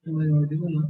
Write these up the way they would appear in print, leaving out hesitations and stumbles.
Am I audible now?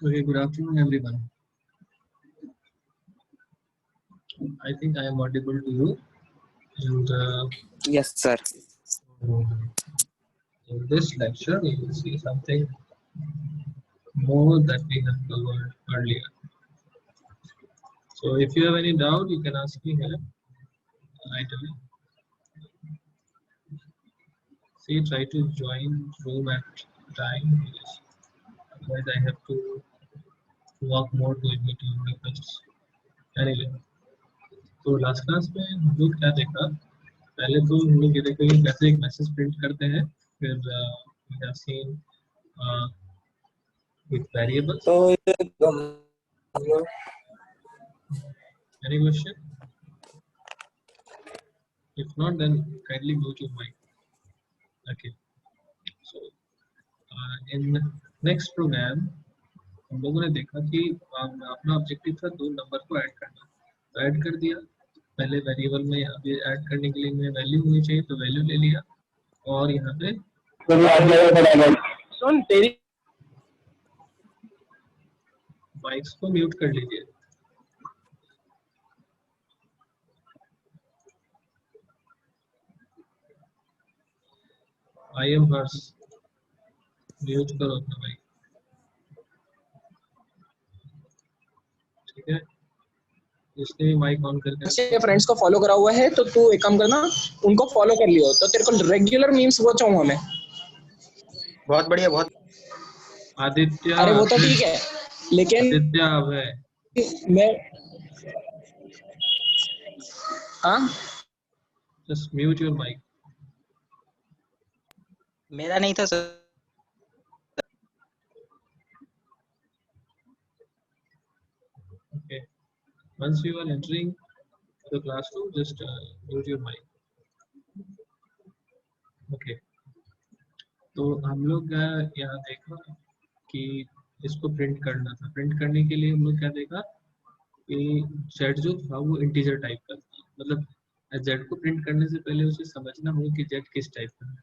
Okay, good afternoon, everyone. I think I am audible to you. And Yes, sir. in this lecture, we will see something more that we have covered earlier. So if you have any doubt, you can ask me here right away. See, try to join room at time. Otherwise, I have to walk more to admit your requests. Anyway, तो last class में हम लोग क्या देखा, पहले तो हम लोग ये देखा कि कैसे एक मैसेज प्रिंट करते हैं, फिर we have seen with variables. तो Any question? If not, then kindly go to mic. Okay. So in next program हम लोगों ने देखा कि अपना ऑब्जेक्टिव था दो नंबर को ऐड करना, तो ऐड कर दिया। पहले वेरिएबल में यहाँ पे ऐड करने के लिए हमें वैल्यू होनी चाहिए, तो वैल्यू ले लिया, और यहाँ पे सुन तेरी माइक्स को म्यूट कर लीजिए। आई एम हर्ष, म्यूट करो अपना माइक, ठीक है। इसने माइक ऑन करके फ्रेंड्स को फॉलो करा हुआ है, तो तू एक काम करना, उनको फॉलो कर लियो, तो तेरे को रेगुलर मीम्स वो चाहूंगा मैं। बहुत बढ़िया, बहुत। आदित्य, अरे वो तो ठीक है, लेकिन आदित्य अब है, मैं हाँ जस्ट म्यूट योर माइक। मेरा नहीं था sir. Okay. Once you are entering the classroom, just mute your mic. Okay. तो हम लोग यहाँ देखा कि इसको प्रिंट करना था। प्रिंट करने के लिए हम लोग क्या देखा कि जेड जो था वो इंटीजर टाइप का था, मतलब जेड को प्रिंट करने से पहले उसे समझना हो कि जेड किस टाइप का है।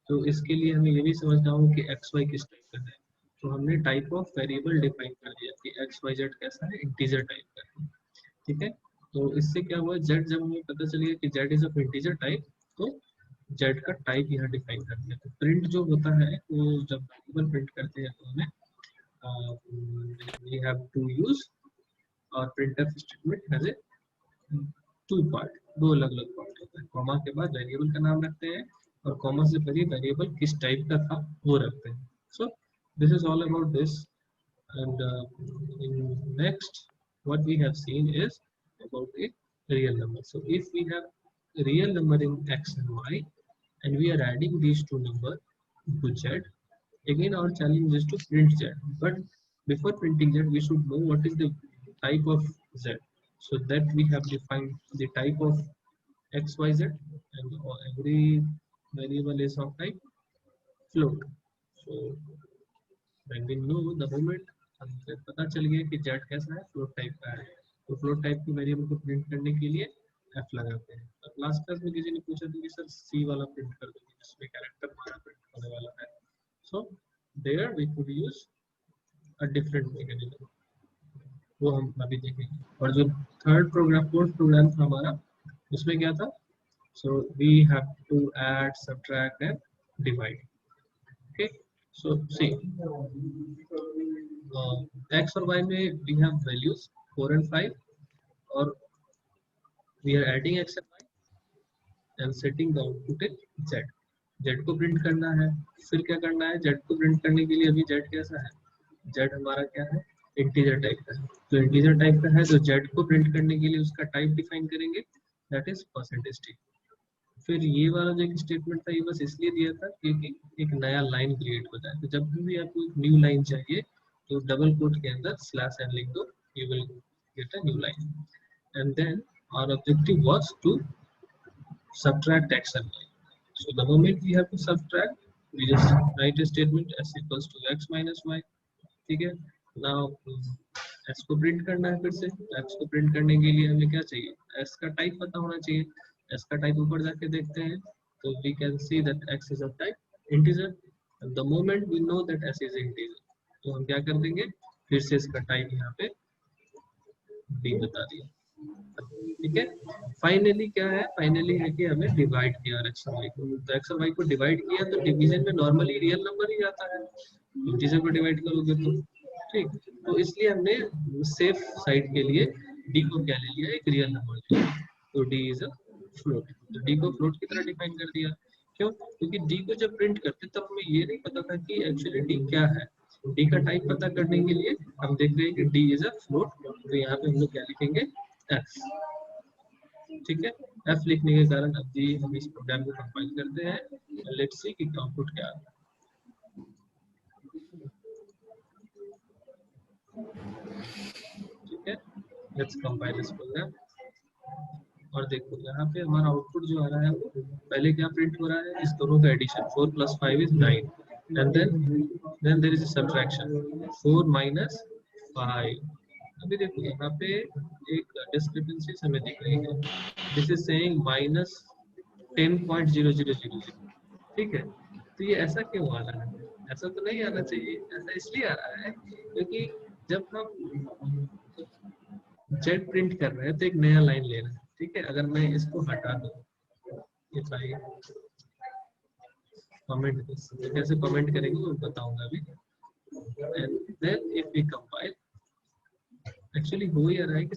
तो इसके लिए हमें ये भी समझना हो कि एक्स वाई किस टाइप का है। तो हमने टाइप ऑफ वेरिएबल डिफाइन कर दिया कि एक्स वाई जेड कैसा है, इंटीजर टाइप का है, ठीक है। तो इससे क्या हुआ, जेड जब हमें पता चल गया कि Z is of integer type, तो जेड का टाइप यहाँ डिफाइन कर दिया। तो प्रिंट जो होता है वो जब वेरिएबल प्रिंट करते हैं तो हमें वी हैव टू यूज और printf statement has a two part, दो अलग अलग पार्ट होता है। कॉमा के बाद वेरिएबल का नाम रखते हैं और कॉमा से पहले वेरिएबल किस टाइप का था वो रखते हैं। So this is all about this, and in next what we have seen is about a real number. So if we have a real number in x and y and we are adding these two numbers to z, again our challenge is to print z, but before printing z we should know what is the type of z, so that we have defined the type of x y z, and every variable is of type float. So when we know the moment हमसे पता चल गया कि Z कैसा है, float type का है, तो फ्लोट टाइप के वेरिएबल को प्रिंट करने के लिए एफ लगाते हैं। तो लास्ट क्लास में किसी ने पूछा था कि सर सी वाला प्रिंट कर दो जिसमें कैरेक्टर हमारा प्रिंट होने वाला है, so there we could use a different mechanism, वो हम अभी देखेंगे। और जो थर्ड प्रोग्राम, फोर्थ प्रोग्राम था हमारा, उसमें क्या था, so we have to add, subtract and divide. Okay, so see x और y में we have values 4 and 5 और we are adding x and y and setting the output in z. z को print करना है, फिर क्या करना है, z को प्रिंट करने के लिए अभी z कैसा है, z हमारा क्या है, इंटीजर टाइप का है। तो इंटीजर टाइप का है तो z को प्रिंट करने के लिए उसका टाइप डिफाइन करेंगे, दैट इज परसेंटेज टी। फिर ये वाला जो स्टेटमेंट था ये बस इसलिए दिया था क्योंकि एक नया लाइन क्रिएट हो जाए। तो जब भी आपको एक न्यू लाइन चाहिए तो डबल कोट के अंदर स्लैश एन लिख दो, you will get a new line. And then our objective was to subtract x and y. So the moment we have to subtract, we just write a statement s equals to x minus y, ठीक है। now s को print करना है, फिर से x को print करने के लिए हमें क्या चाहिए, s का टाइप पता होना चाहिए। s का टाइप ऊपर जाके देखते हैं तो we can see that x is of type integer, and the moment we know that s is integer तो हम क्या कर देंगे, फिर से इसका टाइप यहाँ पे b बता दिया, ठीक है। फाइनली क्या है, फाइनली है कि हमें डिवाइड किया एक्स और वाई को, तो एक्स और वाई को डिवाइड किया तो डिवीजन में नॉर्मली रियल नंबर ही आता है, इंटीजर को डिवाइड करोगे तो। ठीक, तो इसलिए हमने सेफ साइड के लिए डी को क्या ले लिया, एक रियल नंबर ले लिया, तो डी इज अ फ्लोट, तो डी को फ्लोट की तरह डिफाइन कर दिया। क्यों? क्योंकि डी को जब प्रिंट करते तब हमें ये नहीं पता था कि एक्चुअली डी क्या है। डी का टाइप पता करने के लिए हम देख रहे हैं कि डी इज अ फ्लोट, तो यहाँ पे हम लोग क्या लिखेंगे, एफ। ठीक है, एफ लिखने के कारण अब जी हम इस प्रोग्राम को कंपाइल करते हैं, लेट्स सी कि आउटपुट क्या आता है। ठीक है, लेट्स कंपाइल दिस प्रोग्राम, और देखो यहाँ पे हमारा आउटपुट जो आ रहा है वो पहले क्या प्रिंट हो रहा है, इस दोनों का addition, 4 + 5 = 9, and then there is a subtraction, 4 - 5। अभी देखो यहाँ पे एक डिस्क्रिपेंसीज हमें दिख रही है, दिस इज सेइंग -10.0000। ठीक है, तो ये ऐसा क्यों आ रहा है, ऐसा तो नहीं आना चाहिए, ऐसा इसलिए आ रहा है क्योंकि जब हम जेड प्रिंट कर रहे हैं तो एक नया लाइन ले रहे हैं। ठीक है, अगर मैं इसको हटा दूं, इफ आई कमेंट, कैसे कमेंट करेंगे वो बताऊंगा अभी, and then if we compile, actually हो ये रहा है कि